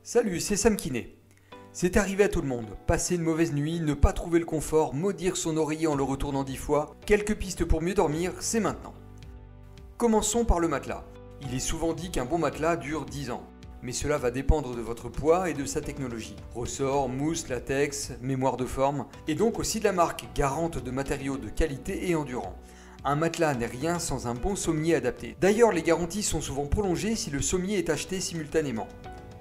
Salut, c'est Sam Kiné. C'est arrivé à tout le monde. Passer une mauvaise nuit, ne pas trouver le confort, maudire son oreiller en le retournant 10 fois. Quelques pistes pour mieux dormir, c'est maintenant. Commençons par le matelas. Il est souvent dit qu'un bon matelas dure 10 ans. Mais cela va dépendre de votre poids et de sa technologie. Ressort, mousse, latex, mémoire de forme, et donc aussi de la marque, garante de matériaux de qualité et endurants. Un matelas n'est rien sans un bon sommier adapté. D'ailleurs, les garanties sont souvent prolongées si le sommier est acheté simultanément.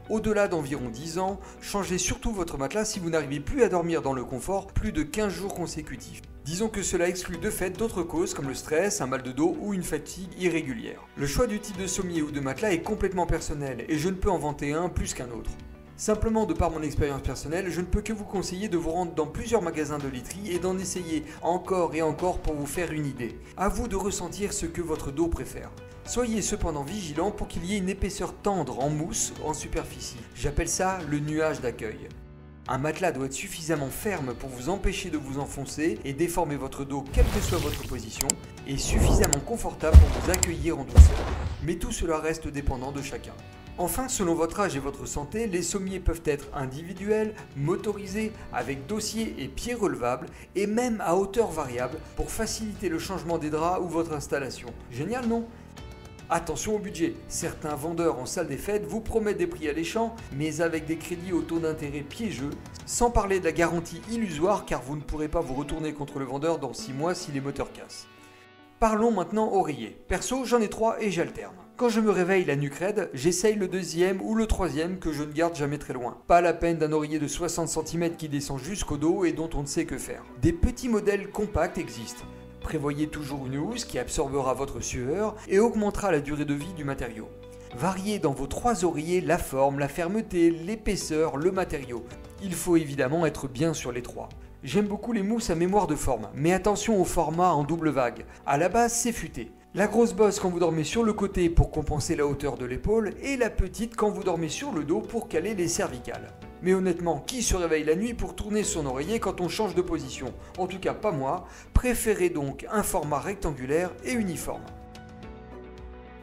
Au-delà d'environ 10 ans, changez surtout votre matelas si vous n'arrivez plus à dormir dans le confort plus de 15 jours consécutifs. Disons que cela exclut de fait d'autres causes comme le stress, un mal de dos ou une fatigue irrégulière. Le choix du type de sommier ou de matelas est complètement personnel et je ne peux en vanter un plus qu'un autre. Simplement de par mon expérience personnelle, je ne peux que vous conseiller de vous rendre dans plusieurs magasins de literie et d'en essayer encore et encore pour vous faire une idée. À vous de ressentir ce que votre dos préfère. Soyez cependant vigilant pour qu'il y ait une épaisseur tendre en mousse en superficie. J'appelle ça le nuage d'accueil. Un matelas doit être suffisamment ferme pour vous empêcher de vous enfoncer et déformer votre dos quelle que soit votre position, et suffisamment confortable pour vous accueillir en douceur. Mais tout cela reste dépendant de chacun. Enfin, selon votre âge et votre santé, les sommiers peuvent être individuels, motorisés, avec dossier et pieds relevables, et même à hauteur variable pour faciliter le changement des draps ou votre installation. Génial, non ? Attention au budget, certains vendeurs en salle des fêtes vous promettent des prix alléchants, mais avec des crédits au taux d'intérêt piégeux, sans parler de la garantie illusoire car vous ne pourrez pas vous retourner contre le vendeur dans 6 mois si les moteurs cassent. Parlons maintenant oreiller. Perso, j'en ai 3 et j'alterne. Quand je me réveille la nuque raide, j'essaye le 2e ou le 3e que je ne garde jamais très loin. Pas la peine d'un oreiller de 60 cm qui descend jusqu'au dos et dont on ne sait que faire. Des petits modèles compacts existent. Prévoyez toujours une housse qui absorbera votre sueur et augmentera la durée de vie du matériau. Variez dans vos 3 oreillers la forme, la fermeté, l'épaisseur, le matériau. Il faut évidemment être bien sur les 3. J'aime beaucoup les mousses à mémoire de forme, mais attention au format en double vague. À la base, c'est futé. La grosse bosse quand vous dormez sur le côté pour compenser la hauteur de l'épaule et la petite quand vous dormez sur le dos pour caler les cervicales. Mais honnêtement, qui se réveille la nuit pour tourner son oreiller quand on change de position? En tout cas pas moi, préférez donc un format rectangulaire et uniforme.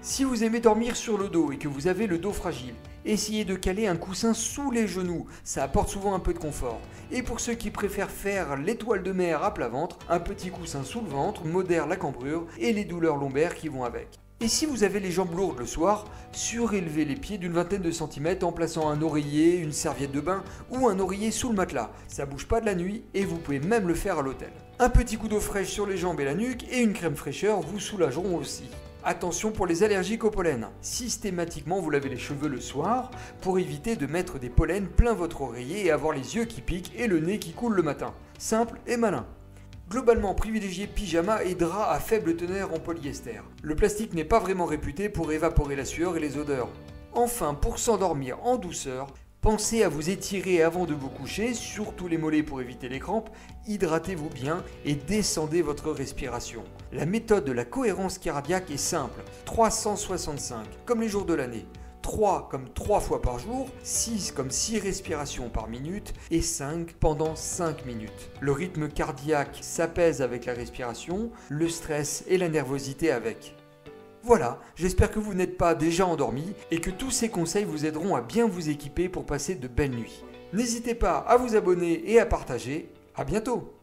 Si vous aimez dormir sur le dos et que vous avez le dos fragile, essayez de caler un coussin sous les genoux, ça apporte souvent un peu de confort. Et pour ceux qui préfèrent faire l'étoile de mer à plat ventre, un petit coussin sous le ventre modère la cambrure et les douleurs lombaires qui vont avec. Et si vous avez les jambes lourdes le soir, surélevez les pieds d'une vingtaine de centimètres en plaçant un oreiller, une serviette de bain ou un oreiller sous le matelas. Ça bouge pas de la nuit et vous pouvez même le faire à l'hôtel. Un petit coup d'eau fraîche sur les jambes et la nuque et une crème fraîcheur vous soulageront aussi. Attention pour les allergiques au pollen. Systématiquement, vous lavez les cheveux le soir pour éviter de mettre des pollens plein votre oreiller et avoir les yeux qui piquent et le nez qui coule le matin. Simple et malin. Globalement, privilégiez pyjama et drap à faible teneur en polyester. Le plastique n'est pas vraiment réputé pour évaporer la sueur et les odeurs. Enfin, pour s'endormir en douceur, pensez à vous étirer avant de vous coucher, surtout les mollets pour éviter les crampes, hydratez-vous bien et descendez votre respiration. La méthode de la cohérence cardiaque est simple, 365, comme les jours de l'année. 3 comme 3 fois par jour, 6 comme 6 respirations par minute et 5 pendant 5 minutes. Le rythme cardiaque s'apaise avec la respiration, le stress et la nervosité avec. Voilà, j'espère que vous n'êtes pas déjà endormi et que tous ces conseils vous aideront à bien vous équiper pour passer de belles nuits. N'hésitez pas à vous abonner et à partager. À bientôt!